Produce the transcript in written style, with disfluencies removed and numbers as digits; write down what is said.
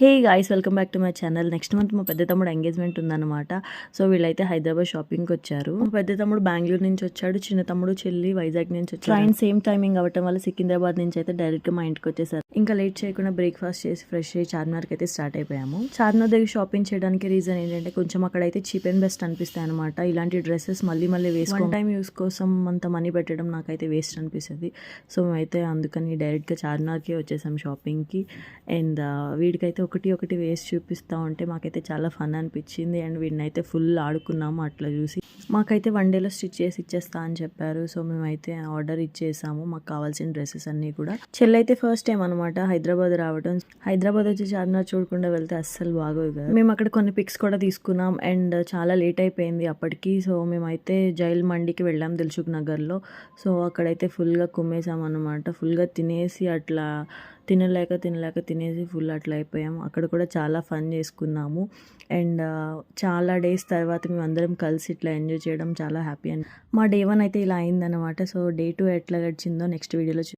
Hey guys, welcome back to my channel. Next month మా పెద్ద తమ్ముడు ఎంగేజ్మెంట్ ఉందన్నమాట. సో వీళ్ళైతే హైదరాబాద్ షాపింగ్కి వచ్చారు. మా పెద్ద తమ్ముడు బెంగళూరు నుంచి వచ్చాడు, చిన్న తమ్ముడు చెల్లి వైజాగ్ నుంచి వచ్చాడు. ట్రైన్ సేమ్ టైమింగ్ అవ్వటం వల్ల సికింద్రాబాద్ నుంచి అయితే డైరెక్ట్గా మా ఇంటికి వచ్చేసారు. ఇంకా లేట్ చేయకుండా బ్రేక్ఫాస్ట్ చేసి ఫ్రెష్ అయ్యి చార్మినార్కి అయితే స్టార్ట్ అయిపోయాము. చార్మినార్ దగ్గర షాపింగ్ చేయడానికి రీజన్ ఏంటంటే కొంచెం అక్కడైతే చీప్ అండ్ బెస్ట్ అనిపిస్తాయి అనమాట. ఇలాంటి డ్రెస్సెస్ మళ్ళీ వేసుకో టైం యూస్ కోసం అంత మనీ పెట్టడం నాకైతే వేస్ట్ అనిపిస్తుంది. సో మేమైతే అందుకని డైరెక్ట్గా చార్మినార్కి వచ్చేసాం షాపింగ్కి. అండ్ వీడికైతే ఒకటి వేసి చూపిస్తూ ఉంటే మాకైతే చాలా ఫన్ అనిపించింది. అండ్ వీడినైతే ఫుల్ ఆడుకున్నాము అట్లా చూసి. మాకైతే 1 డేలో స్టిచ్ చేసి ఇచ్చేస్తా అని చెప్పారు. సో మేమైతే ఆర్డర్ ఇచ్చేసాము మాకు కావాల్సిన డ్రెస్సెస్ అన్నీ కూడా. చెల్లైతే ఫస్ట్ టైం అనమాట హైదరాబాద్ రావడం. హైదరాబాద్ వచ్చి చార్మినార్ చూడకుండా వెళ్తే అస్సలు బాగోదు కదా. మేము అక్కడ కొన్ని పిక్స్ కూడా తీసుకున్నాం. అండ్ చాలా లేట్ అయిపోయింది అప్పటికి. సో మేమైతే జైల్ మండికి వెళ్ళాం దిల్సుఖ్ నగర్లో. సో అక్కడైతే ఫుల్గా కుమ్మేసాం అనమాట. ఫుల్గా తినేసి అట్లా తినలేక తినేసి ఫుల్ అట్లా అయిపోయాము. అక్కడ కూడా చాలా ఫన్ చేసుకున్నాము. అండ్ చాలా డేస్ తర్వాత మేము అందరం కలిసి ఇట్లా ఎంజాయ్ చేయడం చాలా హ్యాపీ. అండ్ మా డే 1 అయితే ఇలా అయిందనమాట. సో డే 2 ఎట్లా గడిచిందో నెక్స్ట్ వీడియోలో